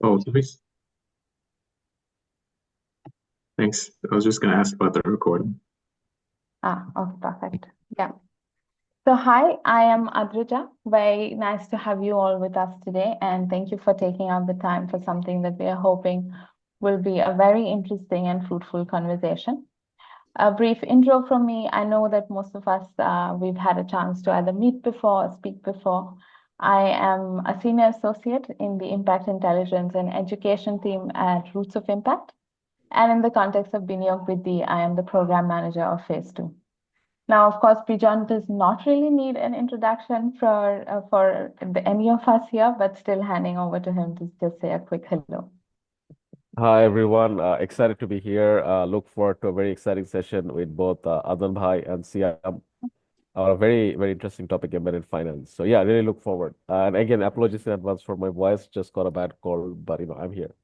Oh, please. Thanks. I was just going to ask about the recording. Okay, perfect. Yeah. So hi, I am Adrija. Very nice to have you all with us today, and thank you for taking out the time for something that we are hoping will be a very interesting and fruitful conversation. A brief intro from me. I know that most of us, we've had a chance to either meet before or speak before. I am a senior associate in the Impact Intelligence and Education team at Roots of Impact. And in the context of Biniyog Vidhi, I am the program manager of Phase 2. Now, of course, Bijan does not really need an introduction for any of us here, but still handing over to him to just say a quick hello. Hi everyone, excited to be here. Look forward to a very exciting session with both Adnan Bhai and Siam on a very interesting topic, embedded finance. So yeah, really look forward. And again, apologies in advance for my voice, just got a bad cold, but I'm here.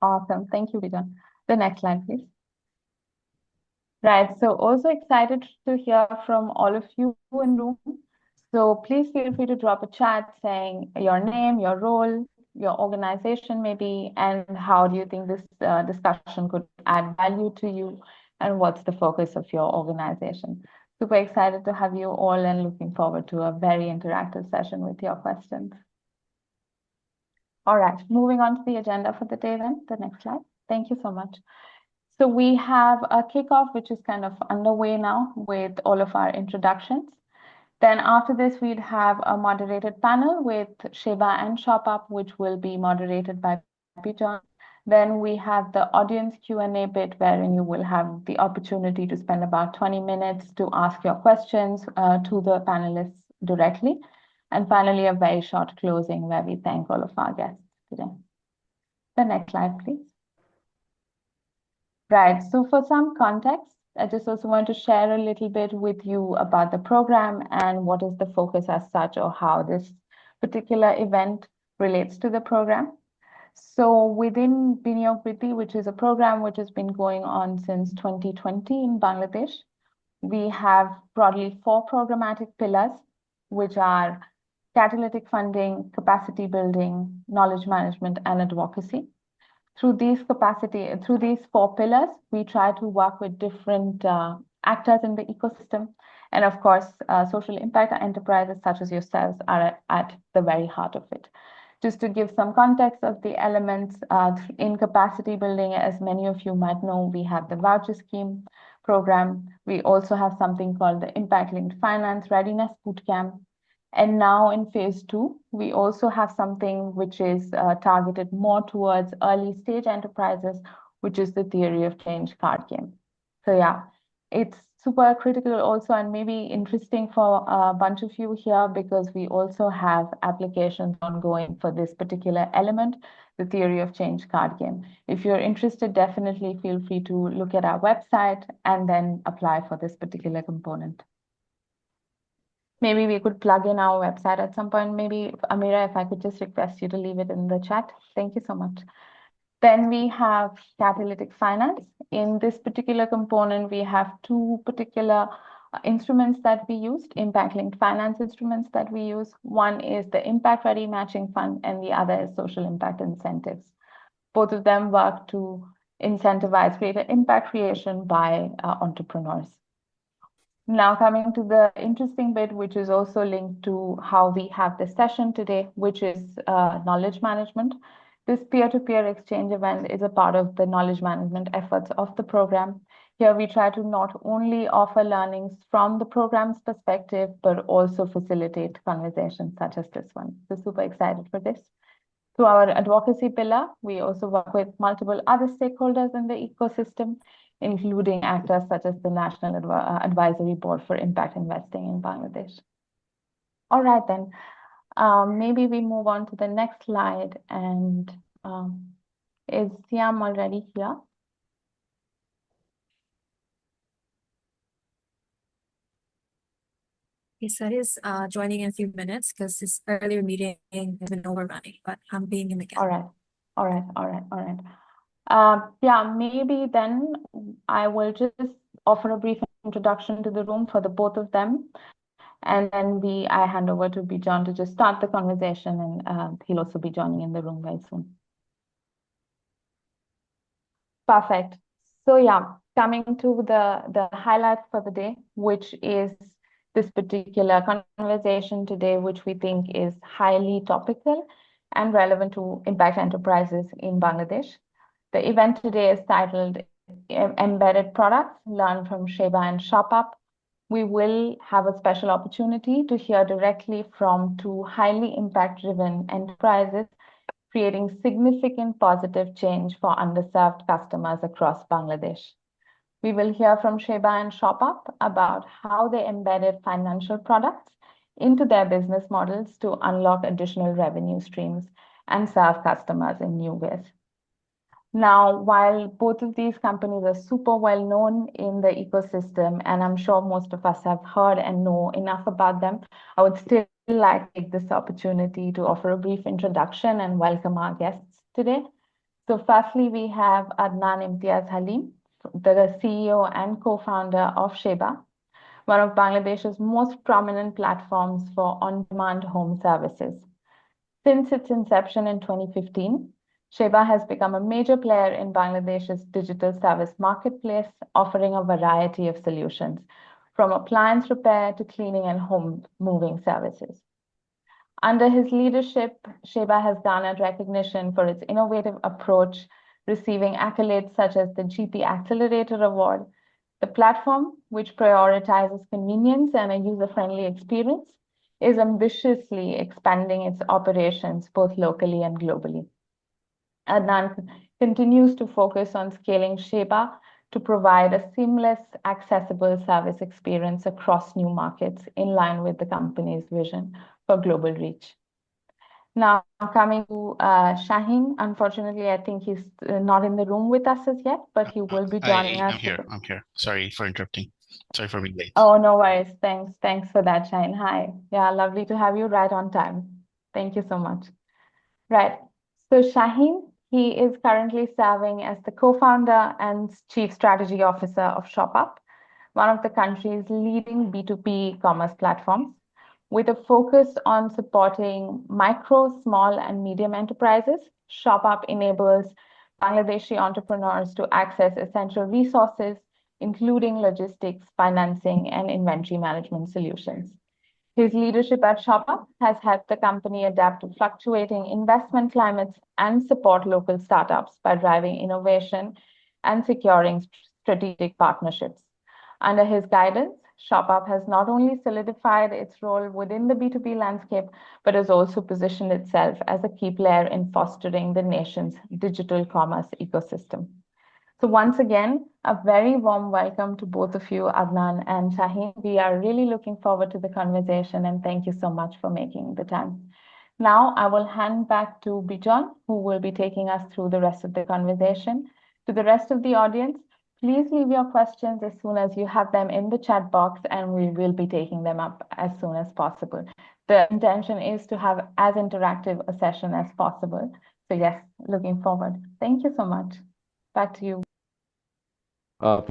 Awesome. Thank you, Bijan. The next slide, please. Right. So also excited to hear from all of you in room. So please feel free to drop a chat saying your name, your role, your organization maybe, and how do you think this discussion could add value to you, and what's the focus of your organization. Super excited to have you all and looking forward to a very interactive session with your questions. All right, moving on to the agenda for the day then. The next slide. Thank you so much. So we have a kickoff, which is kind of underway now with all of our introductions. Then after this, we'd have a moderated panel with Sheba and ShopUp, which will be moderated by Bijan. Then we have the audience Q&A bit, wherein you will have the opportunity to spend about 20 minutes to ask your questions to the panelists directly. And finally, a very short closing where we thank all of our guests today. The next slide, please. Right, so for some context, I just also want to share a little bit with you about the program and what is the focus as such, or how this particular event relates to the program. So within Biniyog Vidhi, which is a program which has been going on since 2020 in Bangladesh, we have broadly 4 programmatic pillars, which are catalytic funding, capacity building, knowledge management, and advocacy. Through these 4 pillars, we try to work with different actors in the ecosystem. And of course, social impact enterprises such as yourselves are at the very heart of it. Just to give some context of the elements in capacity building, as many of you might know, we have the voucher scheme program. We also have something called the Impact Linked Finance Readiness Bootcamp. And now in phase 2, we also have something which is targeted more towards early stage enterprises, which is the theory of change card game. So yeah, it's super critical also, and maybe interesting for a bunch of you here, because we also have applications ongoing for this particular element, the theory of change card game. If you're interested, definitely feel free to look at our website and then apply for this particular component. Maybe we could plug in our website at some point. Maybe, Amira, if I could just request you to leave it in the chat. Thank you so much. Then we have catalytic finance. In this particular component, we have 2 particular instruments that we used, impact-linked finance instruments that we use. One is the Impact Ready Matching Fund, and the other is social impact incentives. Both of them work to incentivize greater impact creation by entrepreneurs. Now coming to the interesting bit, which is also linked to how we have this session today, which is knowledge management. This peer-to-peer exchange event is a part of the knowledge management efforts of the program. Here we try to not only offer learnings from the program's perspective, but also facilitate conversations such as this one. So super excited for this. Through our advocacy pillar, we also work with multiple other stakeholders in the ecosystem, including actors such as the National Advisory Board for Impact Investing in Bangladesh. All right, then. Maybe we move on to the next slide. And is Siam already here? He said he's joining in a few minutes because his earlier meeting has been overrunning, but I'm being him again. All right. Yeah, maybe then I will just offer a brief introduction to the room for the both of them. And then I hand over to Bijon to just start the conversation, and he'll also be joining in the room very soon. Perfect. So yeah, coming to the highlight for the day, which is this particular conversation today, which we think is highly topical and relevant to impact enterprises in Bangladesh. The event today is titled Embedded Products, Learn from Sheba and ShopUp. We will have a special opportunity to hear directly from two highly impact-driven enterprises creating significant positive change for underserved customers across Bangladesh. We will hear from Sheba and ShopUp about how they embedded financial products into their business models to unlock additional revenue streams and serve customers in new ways. Now, while both of these companies are super well known in the ecosystem, and I'm sure most of us have heard and know enough about them, I would still like to take this opportunity to offer a brief introduction and welcome our guests today. So firstly, we have Adnan Imtiaz Halim, the CEO and co-founder of Sheba, one of Bangladesh's most prominent platforms for on-demand home services. Since its inception in 2015, Sheba has become a major player in Bangladesh's digital service marketplace, offering a variety of solutions, from appliance repair to cleaning and home moving services. Under his leadership, Sheba has garnered recognition for its innovative approach, receiving accolades such as the GP Accelerator Award. The platform, which prioritizes convenience and a user-friendly experience, is ambitiously expanding its operations both locally and globally. Adnan continues to focus on scaling Sheba to provide a seamless, accessible service experience across new markets in line with the company's vision for global reach. Now, coming to Shaheen, unfortunately, I think he's not in the room with us as yet, but he will be joining us. I'm here. Sorry for interrupting. Sorry for being late. Oh, no worries. Thanks for that, Shaheen. Hi. Yeah, lovely to have you right on time. Thank you so much. Right. So Shaheen, he is currently serving as the co-founder and chief strategy officer of ShopUp, one of the country's leading B2B commerce platforms, with a focus on supporting micro, small, and medium enterprises. ShopUp enables Bangladeshi entrepreneurs to access essential resources, including logistics, financing, and inventory management solutions. His leadership at ShopUp has helped the company adapt to fluctuating investment climates and support local startups by driving innovation and securing strategic partnerships. Under his guidance, ShopUp has not only solidified its role within the B2B landscape, but has also positioned itself as a key player in fostering the nation's digital commerce ecosystem. So once again, a very warm welcome to both of you, Adnan and Shaheen. We are really looking forward to the conversation, and thank you so much for making the time. Now I will hand back to Bijon, who will be taking us through the rest of the conversation. To the rest of the audience, please leave your questions as soon as you have them in the chat box, and we will be taking them up as soon as possible. The intention is to have as interactive a session as possible. So yes, looking forward. Thank you so much. Back to you.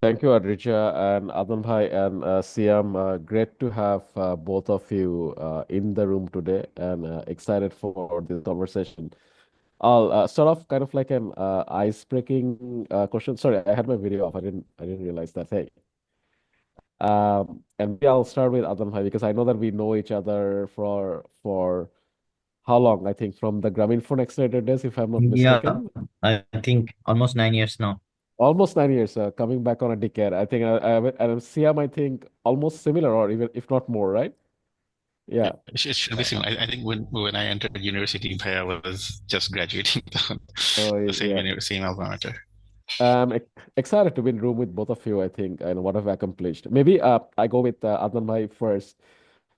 Thank you, Adrija and Adnan Bhai and Siam. Great to have both of you in the room today, and excited for this conversation. I'll start off kind of like an ice-breaking question. Sorry, I had my video off. I didn't realize that. Hey, and maybe I'll start with Adnan Bhai because I know that we know each other for how long? I think from the Grameenphone Accelerator days, if I'm not mistaken. I think almost 9 years now. Almost 9 years, coming back on a decade. I think and Siam, I think almost similar or even if not more, right? Yeah. It should be similar. I think when I entered university, I was just graduating the same alma mater. Excited to be in room with both of you, I think, and what I've accomplished. Maybe I go with Adnan Bhai first.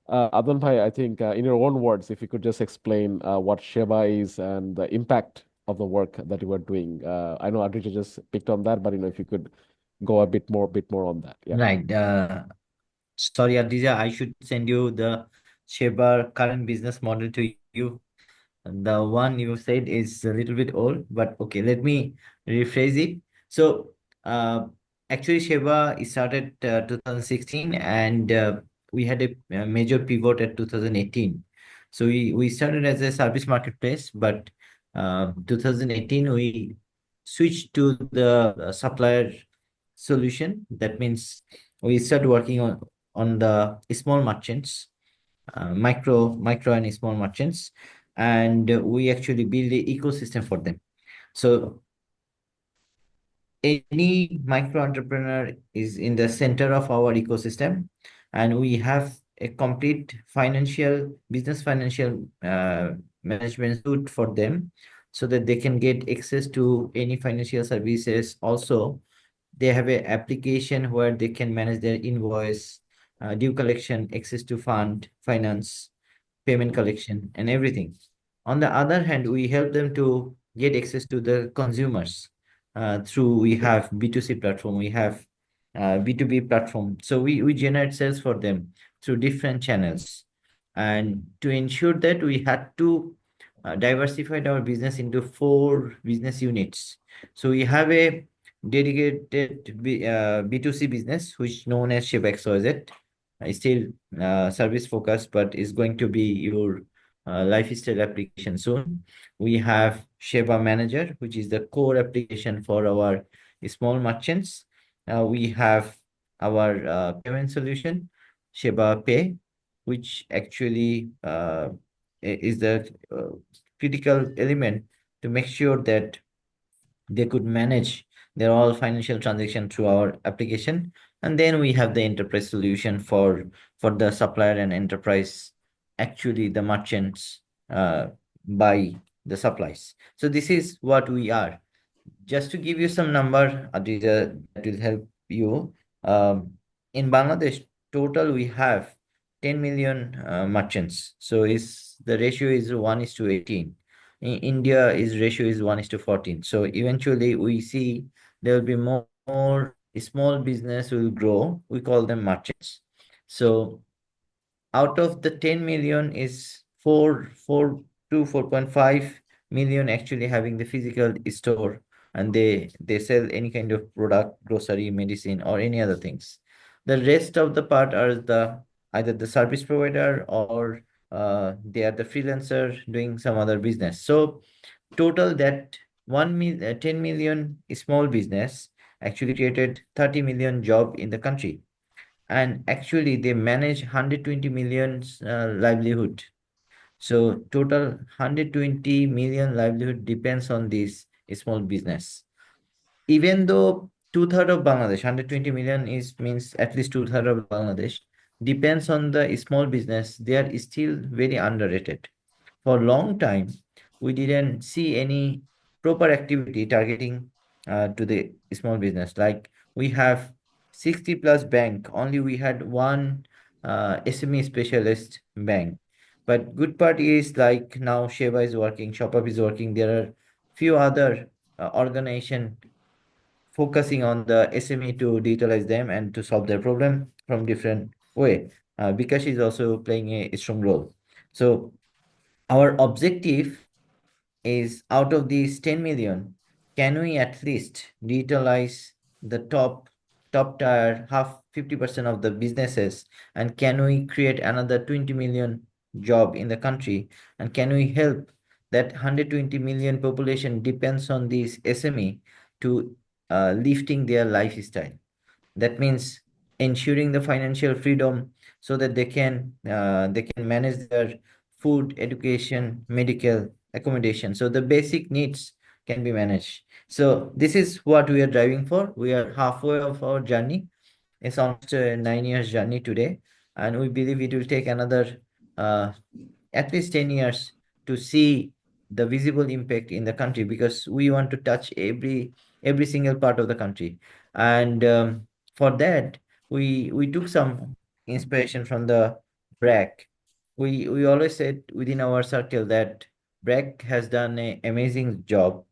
Adnan Bhai, I think in your own words, if you could just explain what Sheba is and the impact of the work that you were doing. I know Adrija just picked on that, but if you could go a bit more on that. Yeah. Right. Sorry, Adrija, I should send you the Sheba current business model to you. The one you said is a little bit old, but okay, let me rephrase it. So actually Sheba started 2016, and we had a major pivot at 2018. So we started as a service marketplace, but 2018 we switched to the supplier solution. That means we started working on the small merchants, micro and small merchants, and we actually build the ecosystem for them. So any micro entrepreneur is in the center of our ecosystem, and we have a complete financial management suite for them, so that they can get access to any financial services. Also, they have an application where they can manage their invoice, due collection, access to fund, finance, payment collection, and everything. On the other hand, we help them to get access to the consumers through we have B2C platform, we have B2B platform. So we generate sales for them through different channels. And to ensure that, we had to diversify our business into 4 business units. So we have a dedicated B2C business, which known as Sheba and ShopUp. It's still service focused, but is going to be your lifestyle application soon. We have Sheba Manager, which is the core application for our small merchants. We have our payment solution, Sheba Pay, which actually is the critical element to make sure that they could manage their all financial transaction through our application. And then we have the enterprise solution for the supplier and enterprise, actually the merchants buy the supplies. So this is what we are. Just to give you some number, Aditya, that will help you. In Bangladesh, total we have 10 million merchants. So the ratio is 1:18. In India, is ratio is 1:14. So eventually we see there will be more small business will grow. We call them merchants. So out of the 10 million is 4 to 4.5 million actually having the physical store, and they sell any kind of product, grocery, medicine, or any other things. The rest of the part are either the service provider or they are the freelancer doing some other business. So total that 10 million small business actually created 30 million job in the country, and actually they manage 120 million livelihood. So total 120 million livelihood depends on this small business. Even though 2/3 of Bangladesh, 120 million means at least 2/3 of Bangladesh depends on the small business, they are still very underrated. For a long time, we didn't see any proper activity targeting to the small business. Like we have 60+ bank, only we had one SME specialist bank. But good part is like now Sheba is working, ShopUp is working. There are few other organization focusing on the SME to digitalize them and to solve their problem from different way. Because she's also playing a strong role. So our objective is, out of these 10 million, can we at least digitalize the top tier, 50% of the businesses, and can we create another 20 million job in the country, and can we help that 120 million population depends on this SME to lifting their lifestyle. That means ensuring the financial freedom so that they can manage their food, education, medical, accommodation. So the basic needs can be managed. So this is what we are driving for. We are halfway of our journey. It's almost a 9 years journey today, and we believe it will take another at least 10 years to see the visible impact in the country, because we want to touch every single part of the country. And for that, we took some inspiration from the BRAC. We always said within our circle that BRAC has done an amazing job.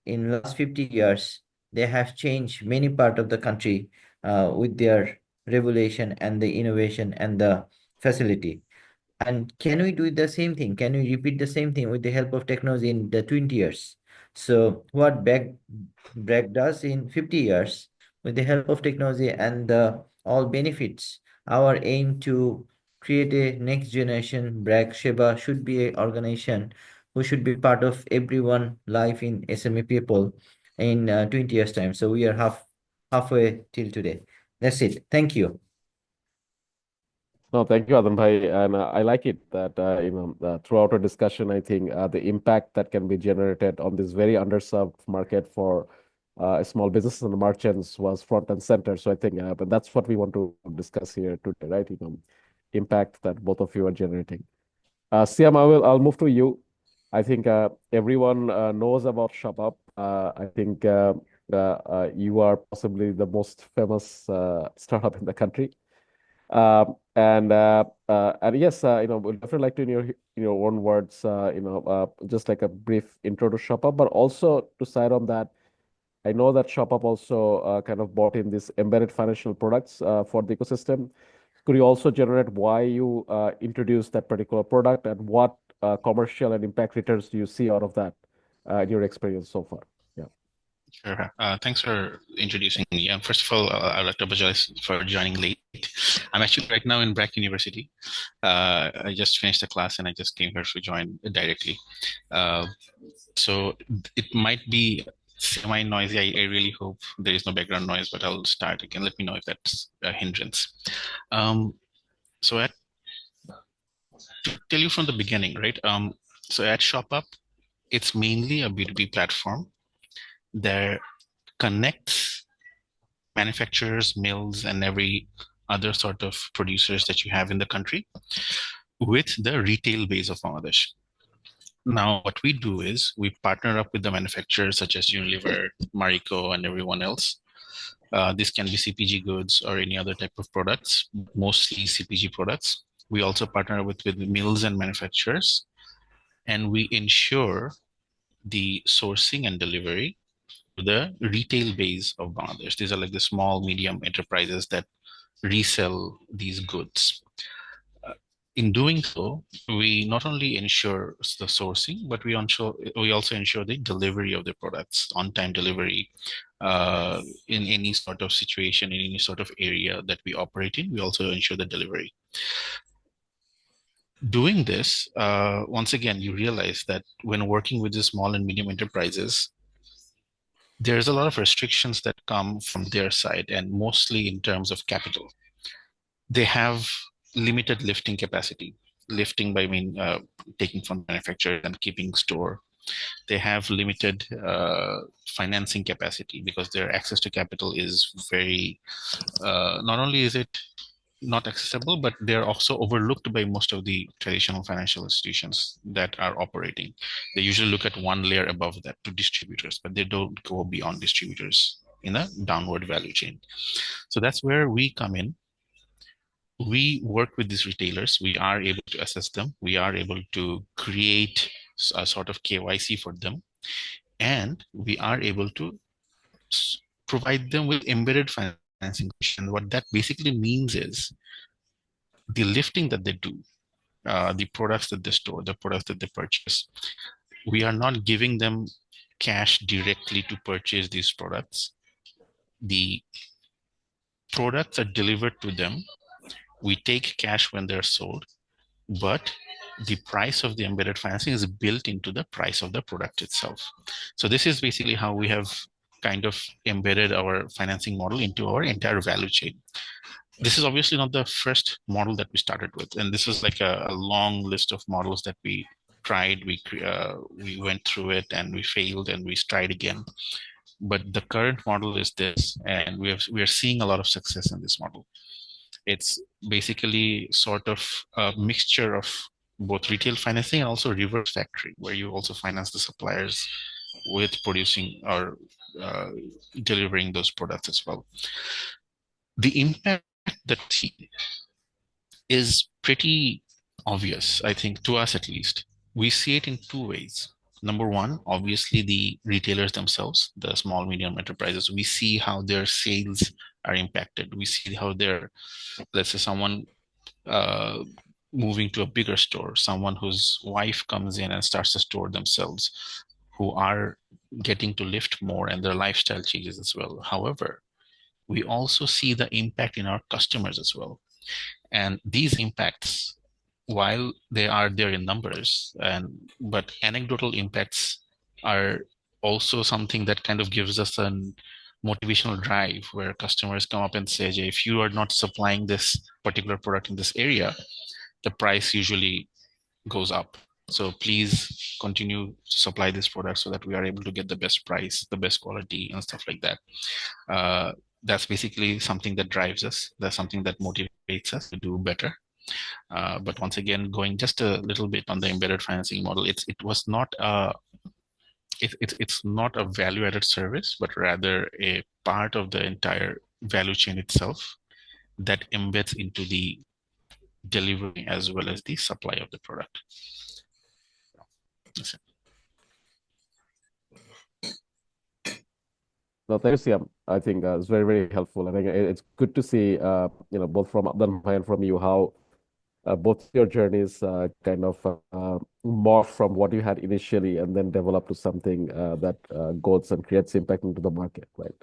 In last 50 years, they have changed many part of the country with their revolution and the innovation and the facility. And can we do the same thing? Can we repeat the same thing with the help of technology in the 20 years? So what BRAC does in 50 years with the help of technology and the all benefits our aim to create a next generation brag. Sheba should be an organization who should be part of everyone life in SME people in 20 years time. So we are halfway till today. That's it. Thank you. No, thank you, Adan bhai. And I like it that throughout our discussion, I think the impact that can be generated on this very underserved market for small businesses and merchants was front and center. So I think but that's what we want to discuss here today, right? Impact that both of you are generating. Siam, I'll move to you. I think everyone knows about ShopUp. I think you are possibly the most famous startup in the country. And yes, we'd definitely like to in your own words, just like a brief intro to ShopUp, but also to side on that, I know that ShopUp also kind of bought in these embedded financial products for the ecosystem. Could you also generate why you introduced that particular product and what commercial and impact returns do you see out of that in your experience so far? Yeah. Sure. Thanks for introducing me. First of all, I'd like to apologize for joining late. I'm actually right now in Brack University. I just finished the class and I just came here to join directly. So it might be semi-noisy. I really hope there is no background noise, but I'll start again. Let me know if that's a hindrance. So to tell you from the beginning, right? So at ShopUp, it's mainly a B2B platform that connects manufacturers, mills, and every other sort of producers that you have in the country with the retail base of Bangladesh. Now, what we do is we partner up with the manufacturers such as Unilever, Marico, and everyone else. This can be CPG goods or any other type of products, mostly CPG products. We also partner with mills and manufacturers, and we ensure the sourcing and delivery to the retail base of Bangladesh. These are like the small, medium enterprises that resell these goods. In doing so, we not only ensure the sourcing, but we also ensure the delivery of the products, on-time delivery, in any sort of situation, in any sort of area that we operate in. We also ensure the delivery. Doing this, once again, you realize that when working with the small and medium enterprises, there's a lot of restrictions that come from their side, and mostly in terms of capital. They have limited lifting capacity. Lifting by taking from manufacturer and keeping store. They have limited financing capacity because their access to capital is very, not only is it not accessible, but they're also overlooked by most of the traditional financial institutions that are operating. They usually look at one layer above that to distributors, but they don't go beyond distributors in a downward value chain. So that's where we come in. We work with these retailers. We are able to assess them. We are able to create a sort of KYC for them. And we are able to provide them with embedded financing. And what that basically means is the lifting that they do, the products that they store, the products that they purchase. We are not giving them cash directly to purchase these products. The products are delivered to them. We take cash when they're sold, but the price of the embedded financing is built into the price of the product itself. So this is basically how we have kind of embedded our financing model into our entire value chain. This is obviously not the first model that we started with, and this is like a long list of models that we tried. We went through it and we failed and we tried again. But the current model is this, and we are seeing a lot of success in this model. It's basically sort of a mixture of both retail financing and also reverse factory, where you also finance the suppliers with producing or delivering those products as well. The impact that is pretty obvious, I think, to us at least. We see it in two ways. Number one, obviously the retailers themselves, the small, medium enterprises, we see how their sales are impacted. We see how their, let's say someone moving to a bigger store, someone whose wife comes in and starts a store themselves, who are getting to lift more and their lifestyle changes as well. However, we also see the impact in our customers as well. And these impacts, while they are there in numbers, but anecdotal impacts are also something that kind of gives us a motivational drive, where customers come up and say, "Jay, if you are not supplying this particular product in this area, the price usually goes up. So please continue to supply this product so that we are able to get the best price, the best quality, and stuff like that." That's basically something that drives us. That's something that motivates us to do better. But once again, going just a little bit on the embedded financing model, it's not a value-added service, but rather a part of the entire value chain itself that embeds into the delivery as well as the supply of the product. That's it. No, thank you, Siam. I think it's very, very helpful. I think it's good to see, both from Adnan and from you, how both your journeys kind of morph from what you had initially and then develop to something that goes and creates impact into the market, right?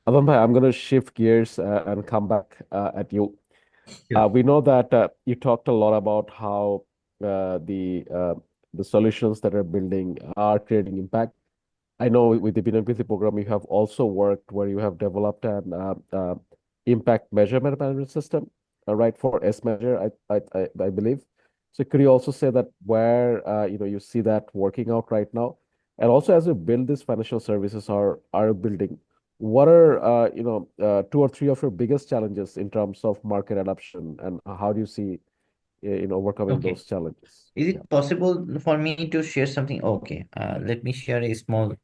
Adnan bhai, I'm going to shift gears and come back at you. Sure. We know that you talked a lot about how the solutions that are building are creating impact. I know with the BNPC program, you have also worked where you have developed an impact measurement management system, right, for S measure, I believe. So could you also say that where you see that working out right now, and also as you build these financial services are building, what are two or three of your biggest challenges in terms of market adoption, and how do you see overcoming Okay. those challenges? Is Yeah. it possible for me to share something? Okay. Let me share a small.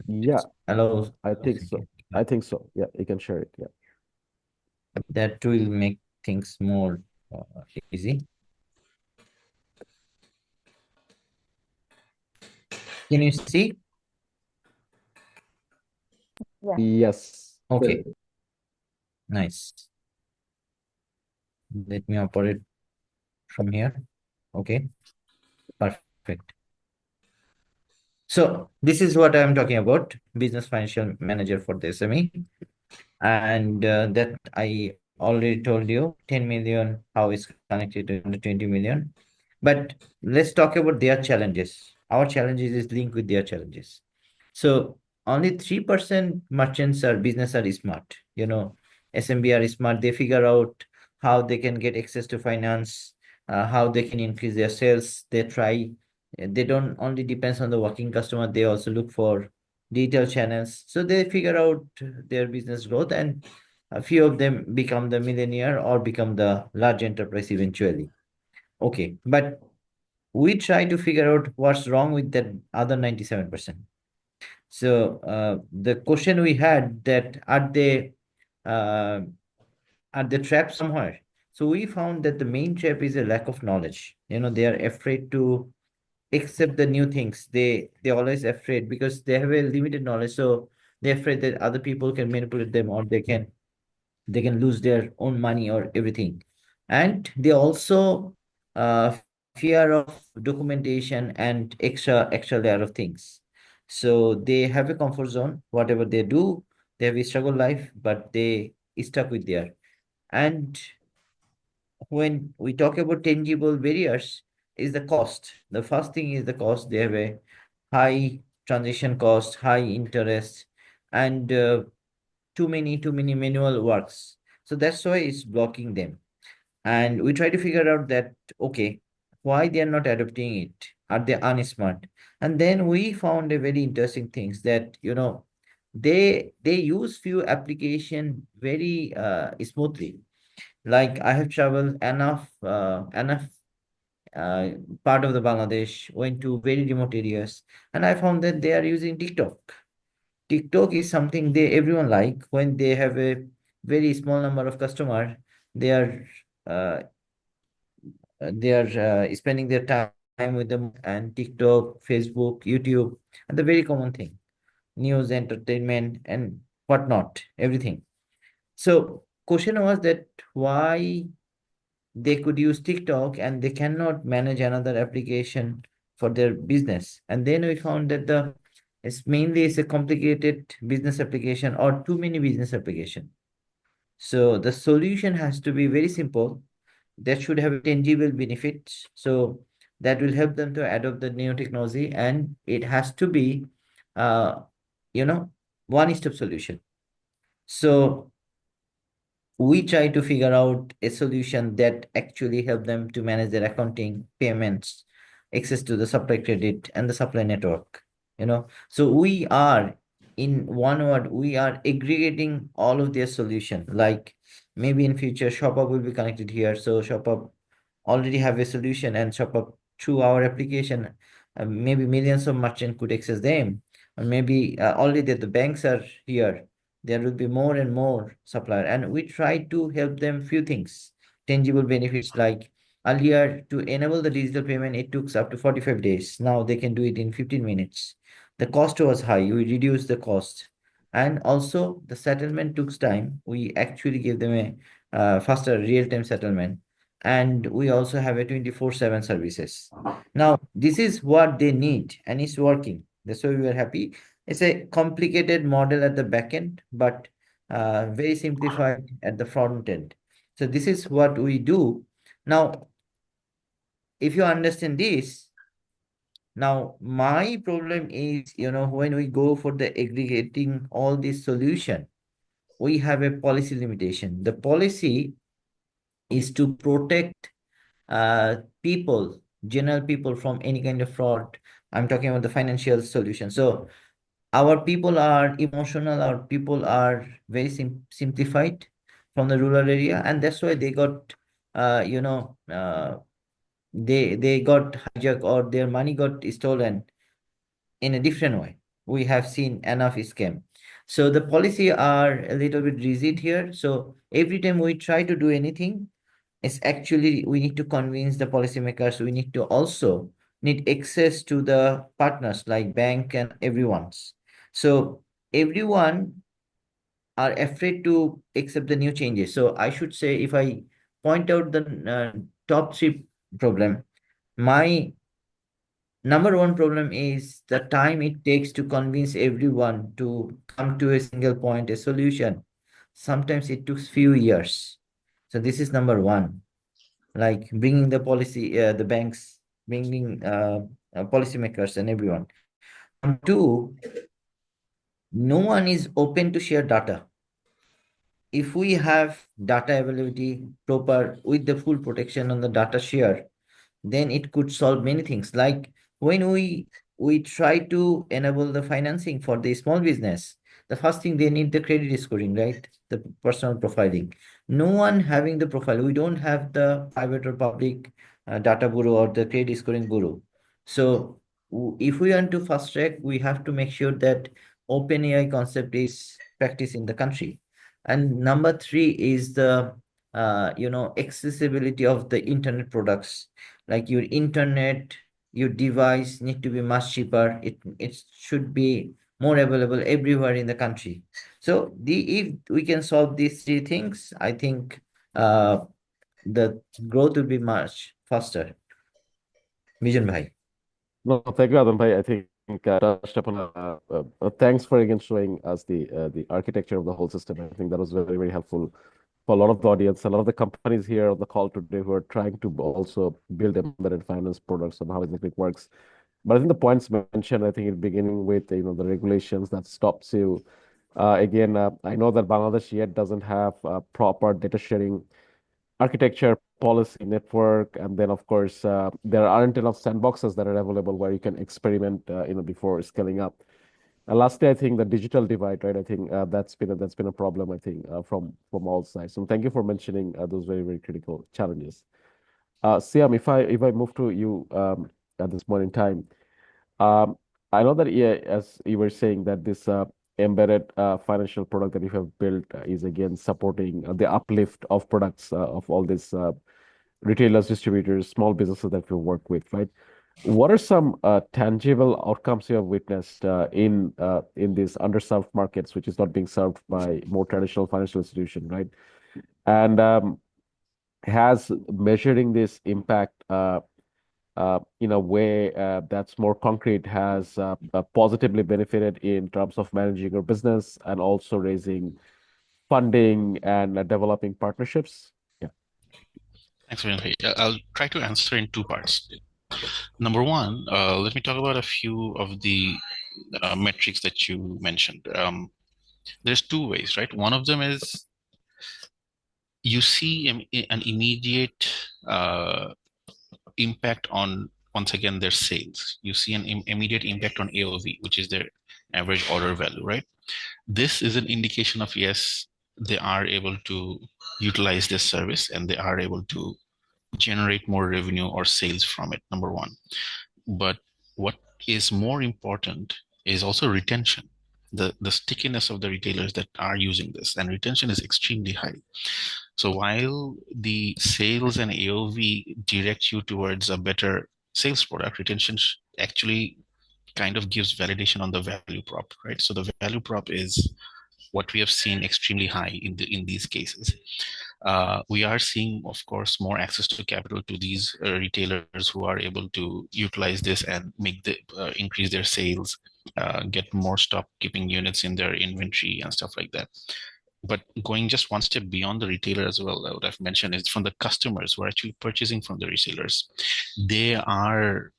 Yeah, Hello. I think so. I think so. Yeah, you can share it. Yeah. That will make things more easy. Can you see? Yeah. Yes. Okay. Nice. Let me operate from here. Okay. Perfect. So this is what I'm talking about, business financial manager for the SME. And that I already told you, 10 million, how it's connected to the 20 million. But let's talk about their challenges. Our challenges is linked with their challenges. So only 3% merchants or business are smart. SMB are smart. They figure out how they can get access to finance, how they can increase their sales. They try. They don't only depends on the working customer. They also look for digital channels. So they figure out their business growth, and a few of them become the millionaire or become the large enterprise eventually. Okay, but we try to figure out what's wrong with that other 97%. So the question we had, that uh, are they trapped somewhere? So we found that the main trap is a lack of knowledge. They are afraid to accept the new things. They're always afraid because they have a limited knowledge. So they're afraid that other people can manipulate them, or they can lose their own money or everything. And they also uh, fear of documentation and extra layer of things. So they have a comfort zone. Whatever they do, they have a struggle life, but they stuck with there. And when we talk about tangible barriers, is the cost. The first thing is the cost. They have a high transaction cost, high interest, and too many manual works. So that's why it's blocking them. And we try to figure out that, okay, why they are not adopting it? Are they unsmart? And then we found a very interesting things that, they use few application very smoothly. Like I have traveled enough part of the Bangladesh, went to very remote areas, and I found that they are using TikTok. TikTok is something everyone like. When they have a very small number of customer, they are uh, spending their time with them, and TikTok, Facebook, YouTube, and the very common thing, news, entertainment, and whatnot, everything. So question was that why they could use TikTok and they cannot manage another application for their business. And then we found that it's mainly a complicated business application or too many business application. So the solution has to be very simple. That should have a tangible benefits. So that will help them to adopt the new technology, and it has to be, uh, one-stop solution. So we try to figure out a solution that actually help them to manage their accounting, payments, access to the supply credit and the supply network. So we are, in one word, we are aggregating all of their solution. Like maybe in future, ShopUp will be connected here. So ShopUp already have a solution, and ShopUp through our application, maybe millions of merchants could access them. Or maybe already the banks are here, there will be more and more supplier, and we try to help them few things, tangible benefits. Like earlier, to enable the digital payment, it took up to 45 days. Now they can do it in 15 minutes. The cost was high, we reduced the cost. And also the settlement took time, we actually give them a faster real-time settlement. And we also have a 24/7 services. Now this is what they need, and it's working. That's why we are happy. It's a complicated model at the back end, but very simplified at the front end. So this is what we do. Now, if you understand this, now my problem is, when we go for the aggregating all this solution, we have a policy limitation. The policy is to protect people, general people, from any kind of fraud. I'm talking about the financial solution. So our people are emotional, our people are very simplified from the rural area, and that's why they got they got hijacked, or their money got stolen in a different way. We have seen enough scam. So the policy are a little bit rigid here. So every time we try to do anything, it's actually we need to convince the policymakers. We need to also need access to the partners like bank and everyone's. So everyone are afraid to accept the new changes. So I should say, if I point out the top three problem, my number one problem is the time it takes to convince everyone to come to a single point, a solution. Sometimes it took few years. So this is number one, like bringing the policy, the banks, bringing policymakers and everyone. Number two, no one is open to share data. If we have data availability proper with the full protection on the data share, then it could solve many things. Like when we try to enable the financing for the small business, the first thing they need the credit scoring, right? The personal profiling. No one having the profile. We don't have the private or public data bureau or the credit scoring bureau. So if we want to fast track, we have to make sure that open AI concept is practiced in the country. And number three is the accessibility of the internet products. Like your internet, your device need to be much cheaper. It should be more available everywhere in the country. So if we can solve these three things, I think the growth will be much faster. Vision Bhai. No, thank you, Adam bhai. I think touched upon. Thanks for again showing us the architecture of the whole system. I think that was very, very helpful for a lot of the audience, a lot of the companies here on the call today who are trying to also build embedded finance products and how exactly it works. But I think the points mentioned, I think in beginning with the regulations that stops you. Again, I know that Bangladesh yet doesn't have proper data sharing architecture, policy, network, and then of course there aren't enough sandboxes that are available where you can experiment, before scaling up. And lastly, I think the digital divide, right? I think that's been a problem, I think, from all sides. So thank you for mentioning those very, very critical challenges. Siam, if I move to you at this point in time, um, I know that, yeah, as you were saying, that this embedded financial product that you have built is again supporting the uplift of products of all these retailers, distributors, small businesses that we work with, right? What are some tangible outcomes you have witnessed in these underserved markets, which is not being served by more traditional financial institution, right? And has measuring this impact in a way that's more concrete has positively benefited in terms of managing your business and also raising funding and developing partnerships? Yeah. Thanks, Vinay. I'll try to answer in two parts. Number one, let me talk about a few of the metrics that you mentioned. There's two ways, right? One of them is you see an immediate impact on, once again, their sales. You see an immediate impact on AOV, which is their average order value, right? This is an indication of, yes, they are able to utilize this service and they are able to generate more revenue or sales from it, number one. But what is more important is also retention, the stickiness of the retailers that are using this, and retention is extremely high. So while the sales and AOV direct you towards a better sales product, retention actually kind of gives validation on the value prop, right? So the value prop is what we have seen extremely high in these cases. We are seeing, of course, more access to capital to these retailers who are able to utilize this and make increase their sales, get more stock keeping units in their inventory and stuff like that. But going just one step beyond the retailer as well, what I've mentioned is from the customers who are actually purchasing from the retailers. They are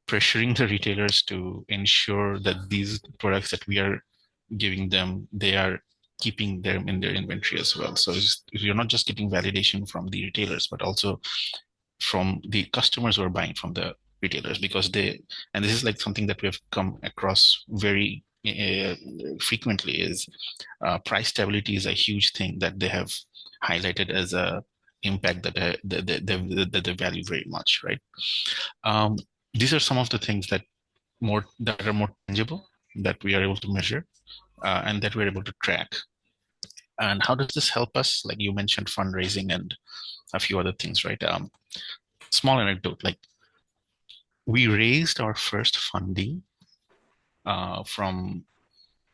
pressuring the retailers to ensure that these products that we are giving them, they are keeping them in their inventory as well. So you're not just getting validation from the retailers, but also from the customers who are buying from the retailers, because and this is like something that we have come across very frequently, is price stability is a huge thing that they have highlighted as a impact that they value very much, right? These are some of the things that are more tangible, that we are able to measure, and that we're able to track. And how does this help us? Like you mentioned, fundraising and a few other things, right? Small anecdote, like we raised our first funding from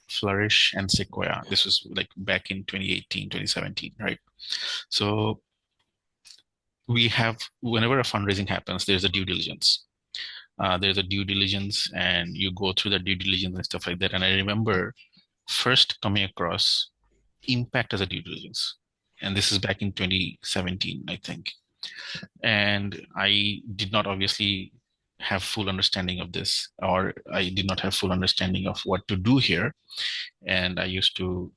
Flourish and Sequoia. This was like back in 2018, 2017, right? So we have, whenever a fundraising happens, there's a due diligence. And you go through the due diligence and stuff like that. And I remember first coming across impact as a due diligence. And this is back in 2017, I think. And I did not obviously have full understanding of this, or I did not have full understanding of what to do here. And I used to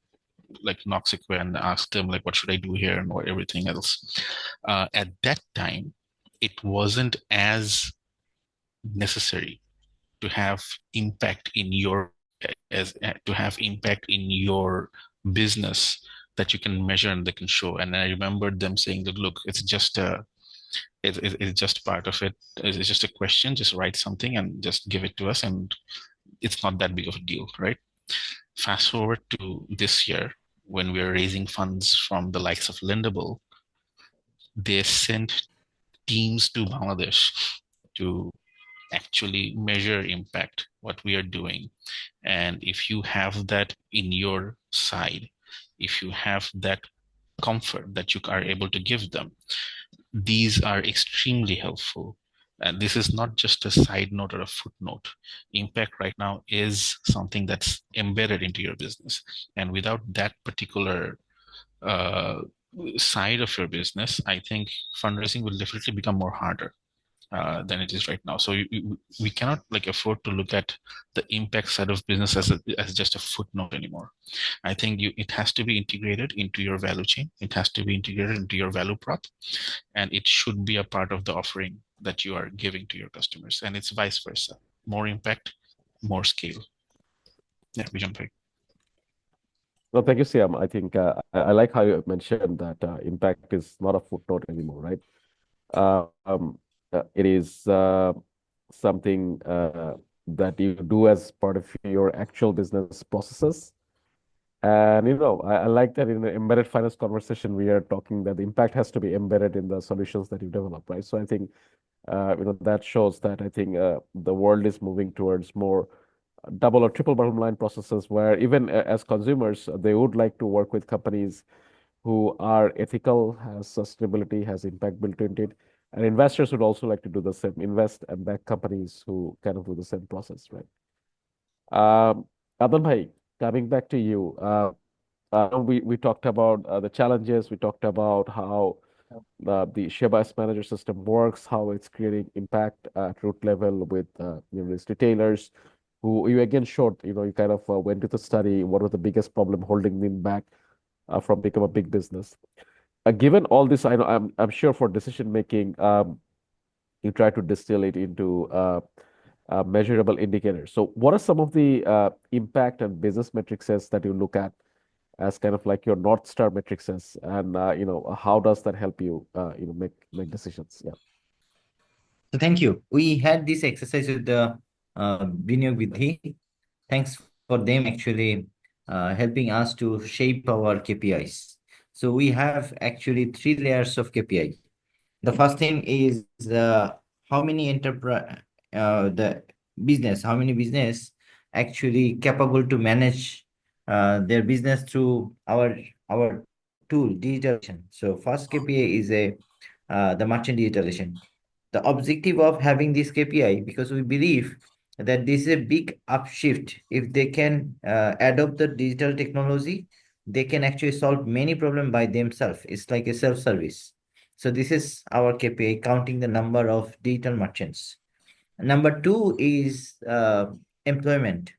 like knock Sequoia and ask them like, what should I do here and what everything else. At that time, it wasn't as necessary to have impact in your business that you can measure and they can show. And I remembered them saying that, look, it's just it's just part of it. It's just a question, just write something and just give it to us, and it's not that big of a deal, right? Fast forward to this year, when we're raising funds from the likes of Lendable, they sent teams to Bangladesh to actually measure impact, what we are doing. And if you have that in your side, if you have that comfort that you are able to give them, these are extremely helpful. And this is not just a side note or a footnote. Impact right now is something that's embedded into your business. And without that particular side of your business, I think fundraising will definitely become more harder than it is right now. So we cannot like afford to look at the impact side of business as just a footnote anymore. I think it has to be integrated into your value chain. It has to be integrated into your value prop, and it should be a part of the offering that you are giving to your customers. And it's vice versa: more impact, more scale. Yeah, we jump right. Well, thank you, Siam. I think I like how you mentioned that impact is not a footnote anymore, right? It is something that you do as part of your actual business processes. And I like that in the embedded finance conversation, we are talking that the impact has to be embedded in the solutions that you develop, right? So I think that shows that I think the world is moving towards more double or triple bottom line processes, where even as consumers, they would like to work with companies who are ethical, has sustainability, has impact built into it. And investors would also like to do the same, invest and back companies who kind of do the same process, right? Adnan bhai, coming back to you, we talked about the challenges. We talked about how the Sheba as Manager system works, how it's creating impact at root level with these retailers, who you again showed. You kind of went to the study. What was the biggest problem holding them back from become a big business? Given all this, I know I'm sure for decision making, you try to distill it into measurable indicators. So, what are some of the impact and business metrics that you look at as kind of like your North Star matrices, and how does that help you make decisions? Yeah. So thank you. We had this exercise with the Biniyog Vidhi. Thanks for them actually helping us to shape our KPIs. So we have actually 3 layers of KPI. The first thing is how many enterprise how many business actually capable to manage their business through our tool digitalization. So first KPI is the merchant digitalization. The objective of having this KPI, because we believe that this is a big upshift. If they can adopt the digital technology, they can actually solve many problems by themselves. It's like a self-service. So this is our KPI, counting the number of digital merchants. Number two is employment,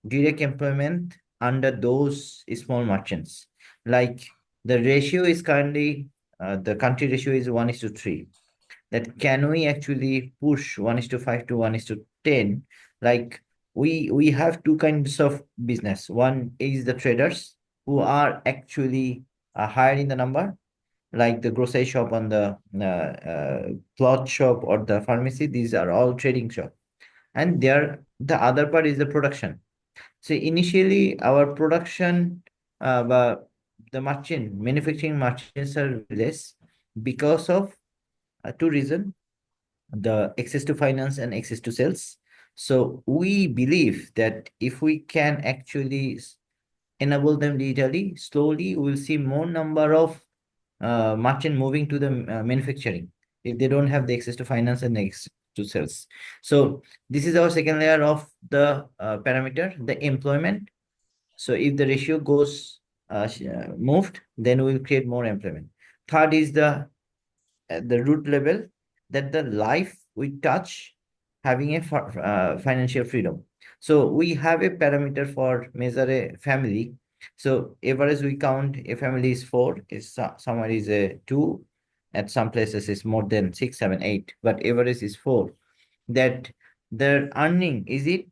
direct employment under those small merchants. Like the ratio is currently, the country ratio is 1:3. That can we actually push 1:5 to 1:10? Like we have two kinds of business. One is the traders who are actually higher in the number, like the grocery shop and the cloth shop or the pharmacy. These are all trading shop, and the other part is the production. So initially our production, but the manufacturing merchants are less because of two reasons: the access to finance and access to sales. So we believe that if we can actually enable them digitally, slowly we'll see more number of merchant moving to the manufacturing if they don't have the access to finance and access to sales. So this is our second layer of the parameter, the employment. So if the ratio goes moved, then we'll create more employment. Third is the at the root level, that the life we touch having a financial freedom. So we have a parameter for measure a family. So average we count a family is 4, is somewhere is a 2, at some places is more than 6, 7, 8, but average is 4. That their earning, is it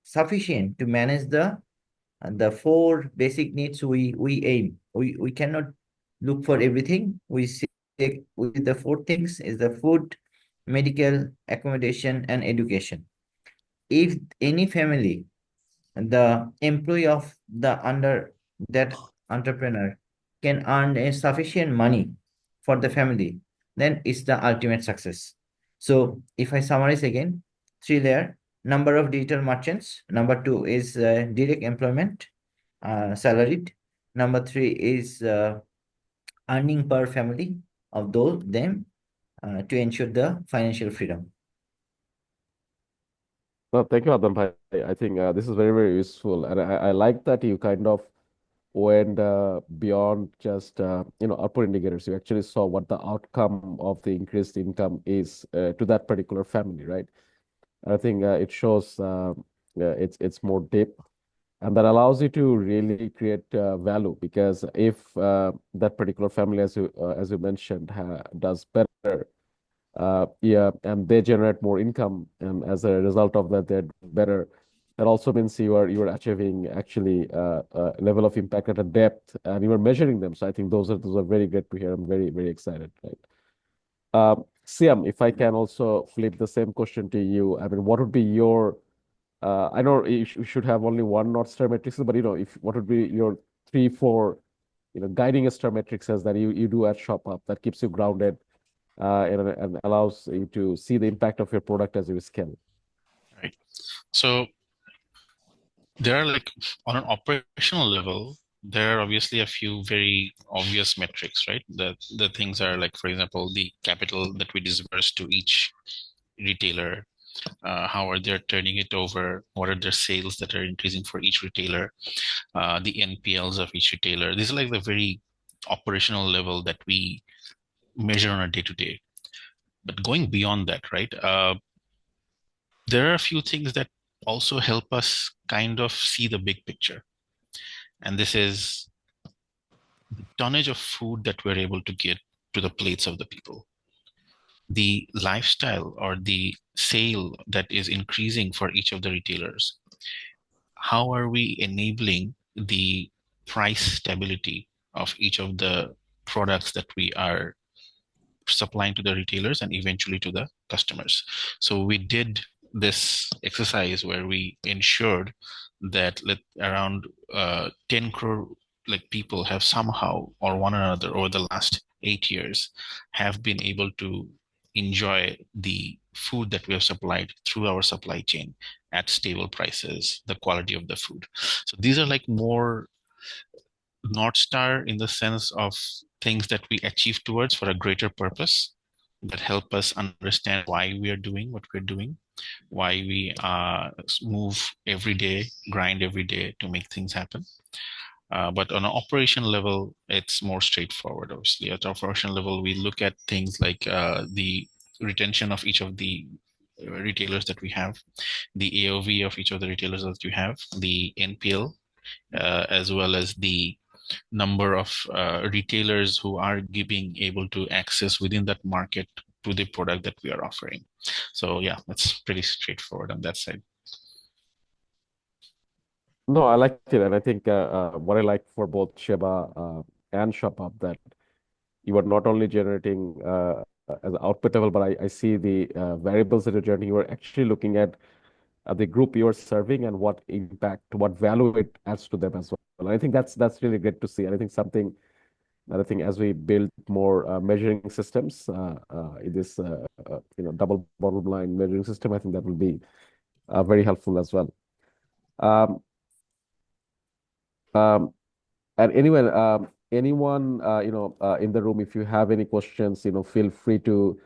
sufficient to manage the 4 basic needs we aim? We cannot look for everything. We see with the 4 things is the food, medical, accommodation, and education. If any family, the employee of the under that entrepreneur can earn a sufficient money for the family, then it's the ultimate success. So if I summarize again, 3 layer: number of digital merchants. Number 2 is direct employment, salaried. Number 3 is earning per family of them to ensure the financial freedom. Well, thank you, Adam bhai. I think this is very, very useful, and I like that you kind of went beyond just output indicators. You actually saw what the outcome of the increased income is to that particular family, right? I think it shows it's more deep, and that allows you to really create value, because if that particular family, as you mentioned, does better, yeah, and they generate more income, and as a result of that, they're better. That also means you are achieving actually a level of impact at a depth, and you are measuring them. So I think those are very good to hear. I'm very, very excited, right? Siam, if I can also flip the same question to you, I mean, what would be your I know you should have only one North Star matrix, but if what would be your 3, 4, guiding star matrices that you do at ShopUp that keeps you grounded and allows you to see the impact of your product as you scale? Right. So there are, like, on an operational level, there are obviously a few very obvious metrics, right? The things are like, for example, the capital that we disburse to each retailer, how are they turning it over, what are their sales that are increasing for each retailer, the NPLs of each retailer. These are like the very operational level that we measure on a day-to-day. But going beyond that, right, there are a few things that also help us kind of see the big picture. And this is the tonnage of food that we're able to get to the plates of the people, the lifestyle or the sale that is increasing for each of the retailers. How are we enabling the price stability of each of the products that we are supplying to the retailers and eventually to the customers? So we did this exercise where we ensured that around 10 crore people have somehow or one or another over the last 8 years have been able to enjoy the food that we have supplied through our supply chain at stable prices, the quality of the food. So these are like more North Star in the sense of things that we achieve towards for a greater purpose that help us understand why we are doing what we're doing, why we move every day, grind every day to make things happen. But on an operation level, it's more straightforward, obviously. At operational level, we look at things like the retention of each of the retailers that we have, the AOV of each of the retailers that you have, the NPL, as well as the number of retailers who are being able to access within that market to the product that we are offering. So yeah, that's pretty straightforward on that side. No, I liked it, and I think what I like for both Sheba and ShopUp that you are not only generating as an output level, but I see the variables that you're generating. You are actually looking at the group you are serving and what impact, what value it adds to them as well. And I think that's really great to see. And I think something that I think as we build more measuring systems in this double bottom line measuring system, I think that will be very helpful as well. And anyway, anyone in the room, if you have any questions, feel free to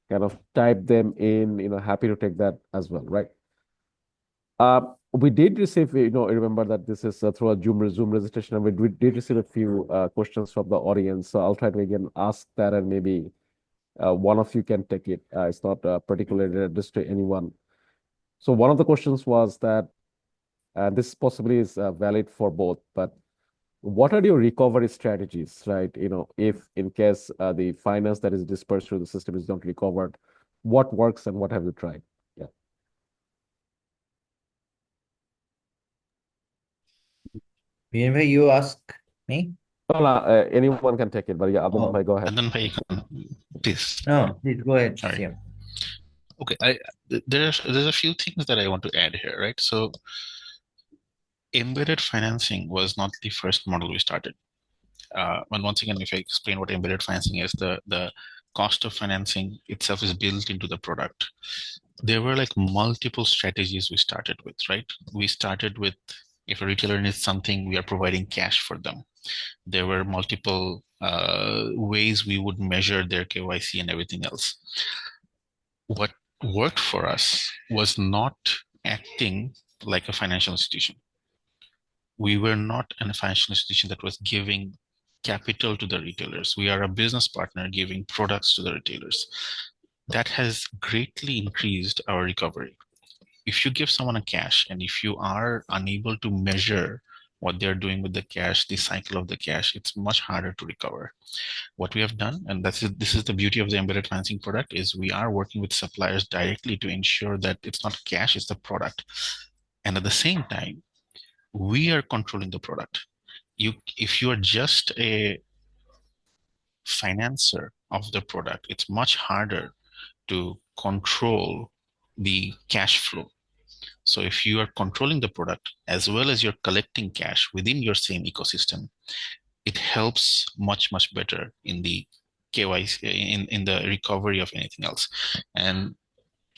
kind of type them in. Happy to take that as well, right? We did receive, remember that this is through a Zoom registration, and we did receive a few questions from the audience. So I'll try to again ask that, and maybe one of you can take it. It's not particularly addressed to anyone. So one of the questions was that, and this possibly is valid for both, but what are your recovery strategies, right? If in case the finance that is dispersed through the system is not recovered, what works and what have you tried? Yeah. Whenever you ask me? No, anyone can take it, but yeah, Oh. go ahead. And then please. No, please go ahead. Sorry. Yeah. Okay, there's a few things that I want to add here, right? So embedded financing was not the first model we started. And once again, if I explain what embedded financing is, the cost of financing itself is built into the product. There were like multiple strategies we started with, right? We started with, if a retailer needs something, we are providing cash for them. There were multiple ways we would measure their KYC and everything else. What worked for us was not acting like a financial institution. We were not a financial institution that was giving capital to the retailers. We are a business partner giving products to the retailers. That has greatly increased our recovery. If you give someone a cash and if you are unable to measure what they're doing with the cash, the cycle of the cash, it's much harder to recover. What we have done, and this is the beauty of the embedded financing product, is we are working with suppliers directly to ensure that it's not cash, it's the product. And at the same time, we are controlling the product. If you are just a financer of the product, it's much harder to control the cash flow. So if you are controlling the product as well as you're collecting cash within your same ecosystem, it helps much better in the KYC, in the recovery of anything else. And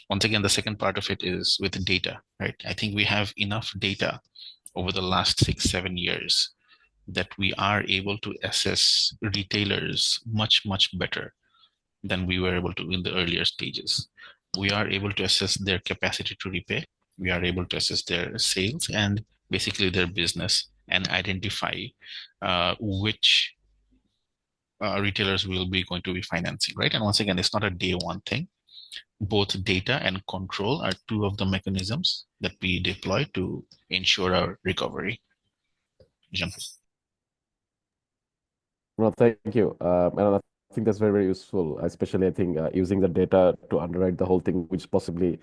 once again, the second part of it is with data, right? I think we have enough data over the last 6-7 years that we are able to assess retailers much better than we were able to in the earlier stages. we are able to assess their capacity to repay. We are able to assess their sales and basically their business and identify which retailers will be going to be financing, right? And once again, it's not a day one thing. Both data and control are two of the mechanisms that we deploy to ensure our recovery. Well, thank you. And I think that's very, very useful, especially I think using the data to underwrite the whole thing, which possibly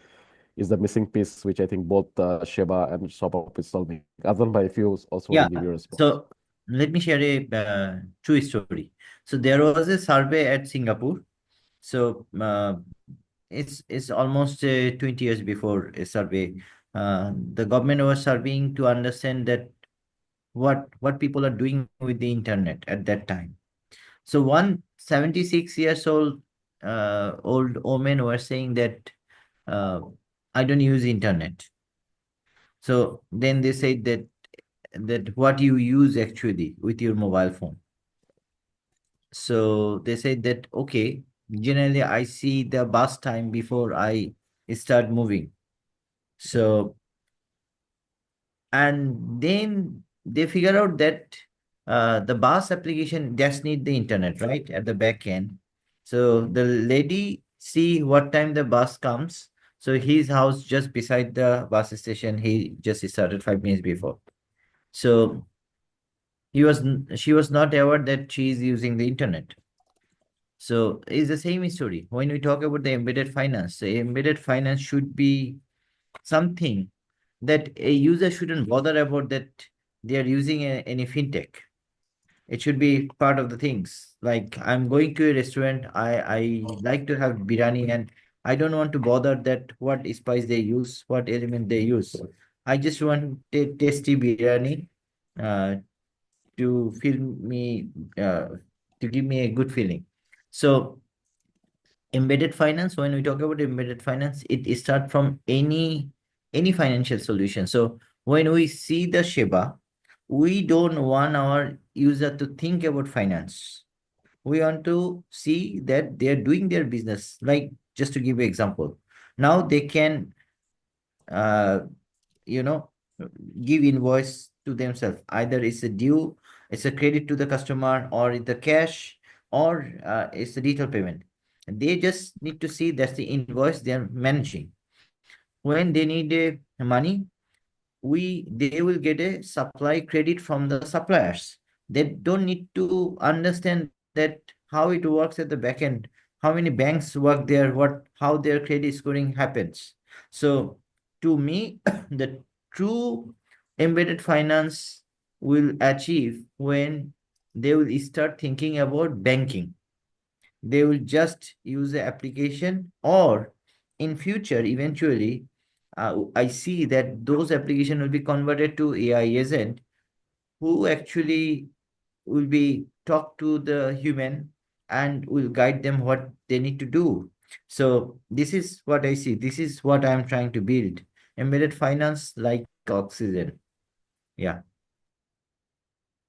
is the missing piece, which I think both Sheba and ShopUp is solving. Adnan bhai, if you also want Yeah. to give your response. So let me share a true story. So there was a survey at Singapore. So it's almost 20 years before a survey. The government was surveying to understand that what people are doing with the internet at that time. So one 76 years old woman were saying that I don't use internet. So then they said that what you use actually with your mobile phone. So they said that okay, generally I see the bus time before I start moving. So and then they figure out that the bus application just need the internet right at the back end. So the lady see what time the bus comes. So his house just beside the bus station. He just started 5 minutes before. So she was not aware that she is using the internet. So it's the same story. When we talk about the embedded finance, the embedded finance should be something that a user shouldn't bother about that they are using any fintech. It should be part of the things. Like I'm going to a restaurant, I like to have biryani and I don't want to bother that what spice they use, what element they use. I just want tasty biryani uh, to feel me to give me a good feeling. So embedded finance, when we talk about embedded finance, it starts from any financial solution. So when we see the Sheba, we don't want our user to think about finance. We want to see that they're doing their business. Like just to give you example, now they can uh you know give invoice to themselves. Either it's a due, it's a credit to the customer, or it's the cash, or it's a digital payment. They just need to see that's the invoice they're managing. When they need money, they will get a supply credit from the suppliers. They don't need to understand that how it works at the back end, how many banks work there, how their credit scoring happens. So to me, the true embedded finance will achieve when they will start thinking about banking. They will just use the application, or in future eventually I see that those application will be converted to AI agent who actually will be talk to the human and will guide them what they need to do. So this is what I see. This is what I'm trying to build. Embedded finance like oxygen. Yeah.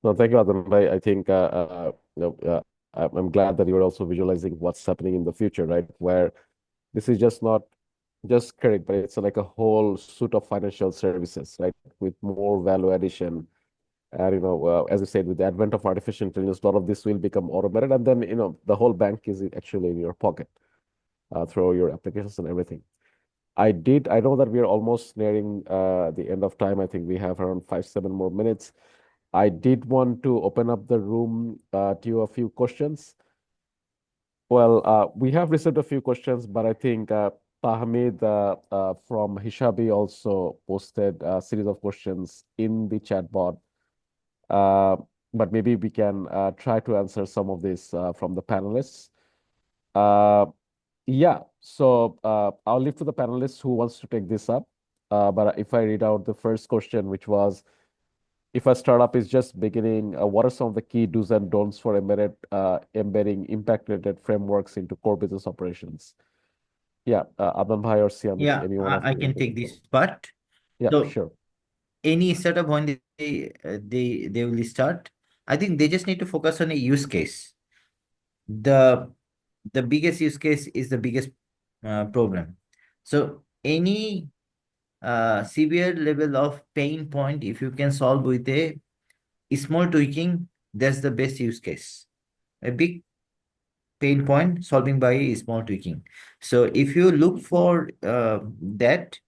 No, thank you, Adnan bhai. I think I'm glad that you're also visualizing what's happening in the future, right? Where this is just not just credit, but it's like a whole suite of financial services, right? With more value addition. And, as you said, with the advent of artificial intelligence, a lot of this will become automated. And then, the whole bank is actually in your pocket through your applications and everything. I know that we are almost nearing the end of time. I think we have around 7 more minutes. I did want to open up the room to you a few questions. Well, we have received a few questions, but I think Tahmid from Hishabi also posted a series of questions in the chat board. But maybe we can try to answer some of this from the panelists. Yeah, so I'll leave to the panelists who wants to take this up. But if I read out the first question, which was, if a startup is just beginning, what are some of the key do's and don'ts for embedding impact-related frameworks into core business operations? Yeah, Adnan bhai or Siam, if Yeah, any one of I you can want to take go this first. part. Yeah, So sure. any startup when they will start, I think they just need to focus on a use case. The biggest use case is the biggest problem. So any severe level of pain point, if you can solve with a small tweaking, that's the best use case. A big pain point solving by a small tweaking. So if you look for that,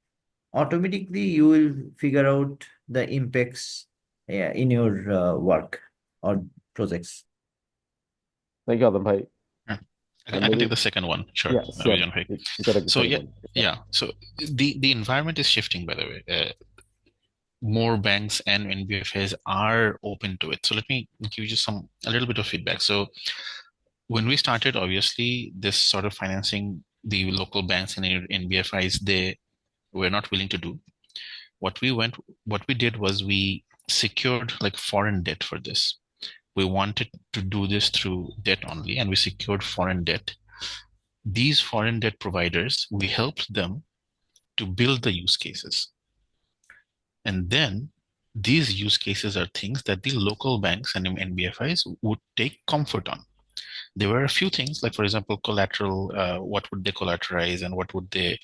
automatically you will figure out the impacts in your work or projects. Thank you, Adnan bhai. Yeah. I And can take maybe, the second one. Sure, yeah, Siam, Vijay bhai. you can take the So second yeah, one. yeah. So the environment is shifting, by the way. More banks and NBFAs are open to it. So let me give you a little bit of feedback. So when we started, obviously, this sort of financing, the local banks and NBFIs, they were not willing to do. What we did was we secured like foreign debt for this. We wanted to do this through debt only, and we secured foreign debt. These foreign debt providers, we helped them to build the use cases. And then these use cases are things that the local banks and NBFIs would take comfort on. There were a few things, like for example, collateral, what would they collateralize and what would they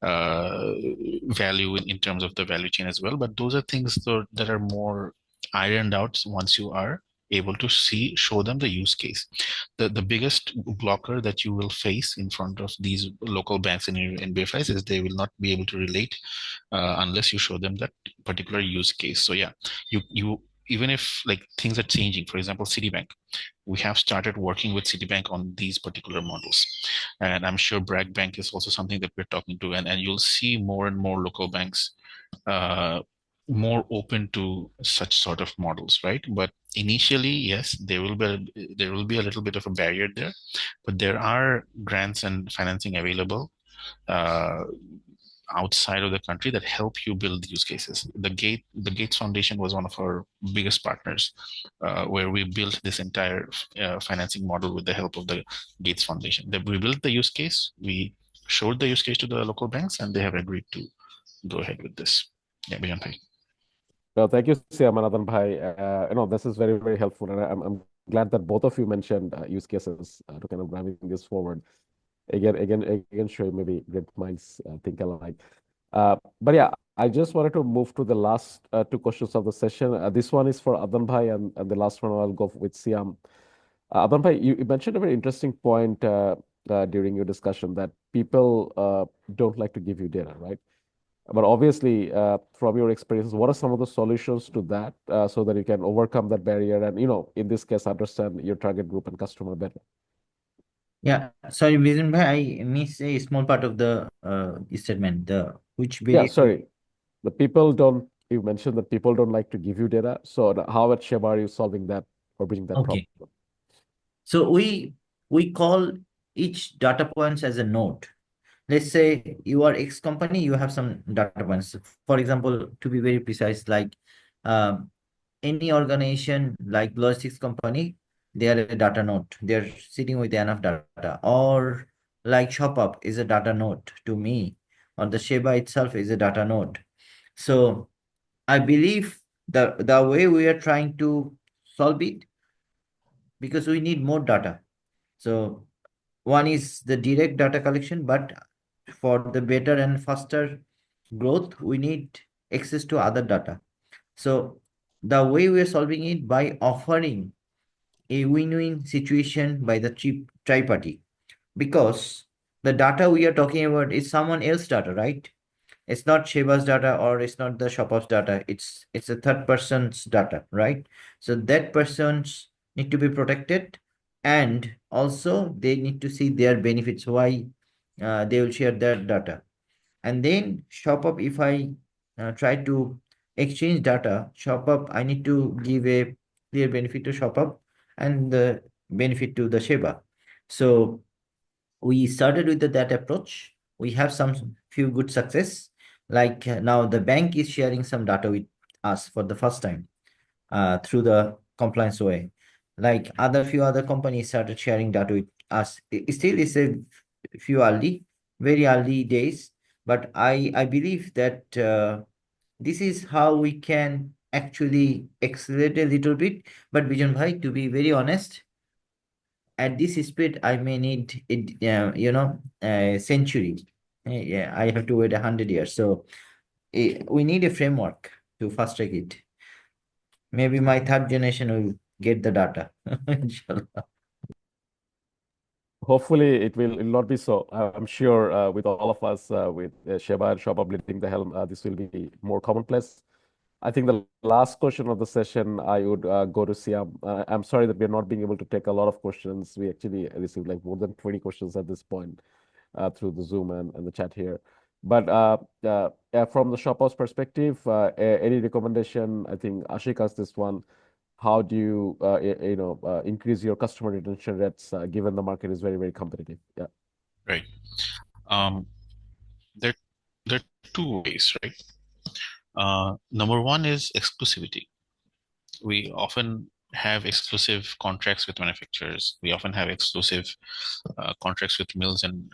value in terms of the value chain as well. But those are things that are more ironed out once you are able to show them the use case. The biggest blocker that you will face in front of these local banks and NBFIs is they will not be able to relate unless you show them that particular use case. So yeah, you even if like things are changing, for example, Citibank, we have started working with Citibank on these particular models. And I'm sure Bragg Bank is also something that we're talking to. And you'll see more and more local banks more open to such sort of models, right? But initially, yes, there will be a little bit of a barrier there, but there are grants and financing available outside of the country that help you build use cases. The Gates Foundation was one of our biggest partners, where we built this entire financing model with the help of the Gates Foundation. We built the use case, we showed the use case to the local banks, and they have agreed to go ahead with this. Yeah, Bijan bhai. Well, thank you, Siam and Adnan bhai. This is very, very helpful. And I'm glad that both of you mentioned use cases to kind of driving this forward. Again, sure, maybe great minds think alike. But yeah, I just wanted to move to the last two questions of the session. This one is for Adnan bhai, and the last one I'll go with Siam. Adnan bhai, you mentioned a very interesting point during your discussion that people don't like to give you data, right? But obviously, from your experiences, what are some of the solutions to that so that you can overcome that barrier and, in this case, understand your target group and customer better? Yeah, sorry, Vijay bhai, I missed a small part of the statement. Which Yeah, barrier? sorry. You mentioned that people don't like to give you data. So how at Sheba are you solving that or bridging that problem? Okay. So we call each data points as a node. Let's say you are X company, you have some data points. For example, to be very precise, like any organization like logistics company, they are a data node. They're sitting with enough data. Or like ShopUp is a data node to me, or the Sheba itself is a data node. So I believe the way we are trying to solve it, because we need more data. So one is the direct data collection, but for the better and faster growth, we need access to other data. So the way we are solving it by offering a win-win situation by the tri-party, because the data we are talking about is someone else's data, right? It's not Sheba's data or it's not the ShopUp's data. It's a third person's data, right? So that person's need to be protected, and also they need to see their benefits, why they will share their data. And then ShopUp, if I try to exchange data, ShopUp, I need to give a clear benefit to ShopUp and the benefit to the Sheba. So we started with that approach. We have some few good success. Like now the bank is sharing some data with us for the first time through the compliance way. Like few other companies started sharing data with us. Still is a few very early days, but I believe that this is how we can actually accelerate a little bit. But Bijan bhai, to be very honest, at this speed, I may need a century Yeah, I have to wait 100 years. So we need a framework to fast track it. Maybe my third generation will get the data. Inshallah. Hopefully, it will not be so. I'm sure with all of us, with Sheba and ShopUp leading the helm, this will be more commonplace. I think the last question of the session, I would go to Siam. I'm sorry that we're not being able to take a lot of questions. We actually received like more than 20 questions at this point through the Zoom and the chat here. But from the ShopUp's perspective, any recommendation? I think Ashik asked this one. How do you, increase your customer retention rates given the market is very, very competitive? Yeah. Right. There, there are two ways, right? Number one is exclusivity. We often have exclusive contracts with manufacturers. We often have exclusive contracts with mills and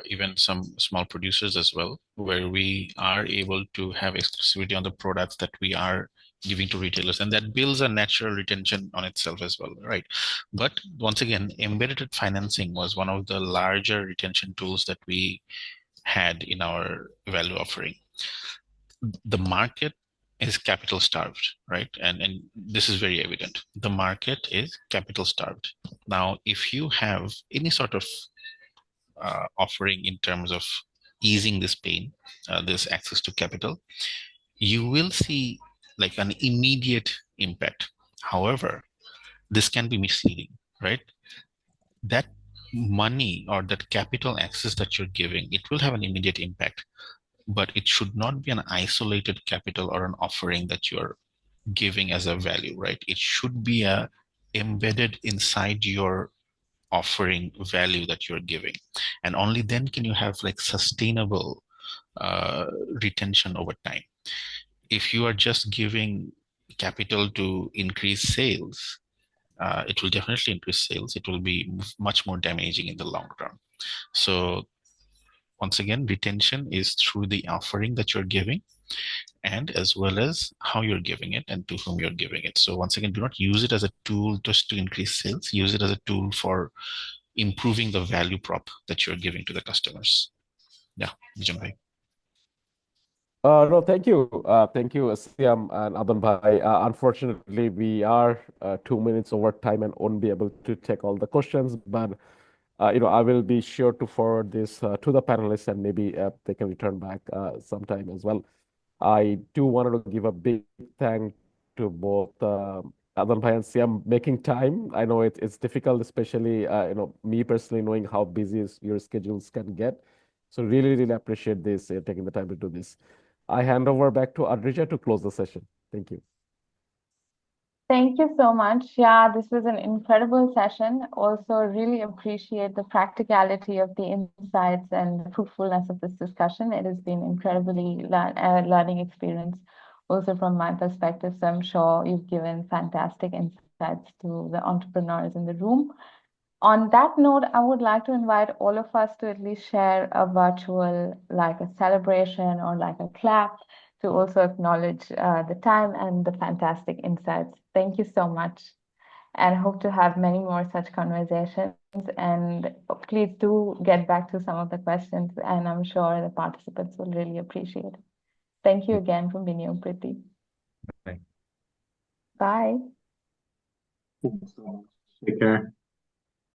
even some small producers as well, where we are able to have exclusivity on the products that we are giving to retailers, and that builds a natural retention on itself as well, right? But once again, embedded financing was one of the larger retention tools that we had in our value offering. The market is capital starved, right? And this is very evident. The market is capital starved. Now, if you have any sort of offering in terms of easing this pain, this access to capital, you will see like an immediate impact. However, this can be misleading, right? That money or that capital access that you're giving, it will have an immediate impact, but it should not be an isolated capital or an offering that you're giving as a value, right? It should be embedded inside your offering value that you're giving. And only then can you have like sustainable retention over time. If you are just giving capital to increase sales, it will definitely increase sales. It will be much more damaging in the long run. So once again, retention is through the offering that you're giving and as well as how you're giving it and to whom you're giving it. So once again, do not use it as a tool just to increase sales. Use it as a tool for improving the value prop that you're giving to the customers. Yeah, Bijan bhai. No, thank you. Thank you, Siam and Adan Bhai. Unfortunately, we are 2 minutes over time and won't be able to take all the questions, but I will be sure to forward this to the panelists and maybe they can return back sometime as well. I do want to give a big thank to both Adan Bhai and Siam making time. I know it's difficult, especially me personally knowing how busy your schedules can get. So really, really appreciate this taking the time to do this. I hand over back to Adrija to close the session. Thank you. Thank you so much. Yeah, this was an incredible session. Also, really appreciate the practicality of the insights and the fruitfulness of this discussion. It has been incredibly learning experience also from my perspective. So I'm sure you've given fantastic insights to the entrepreneurs in the room. On that note, I would like to invite all of us to at least share a virtual, like a celebration or like a clap to also acknowledge the time and the fantastic insights. Thank you so much, and hope to have many more such conversations. And please do get back to some of the questions, and I'm sure the participants will really appreciate it. Thank you again from Vinny and Priti. Bye. Bye. Thanks so much. Take care.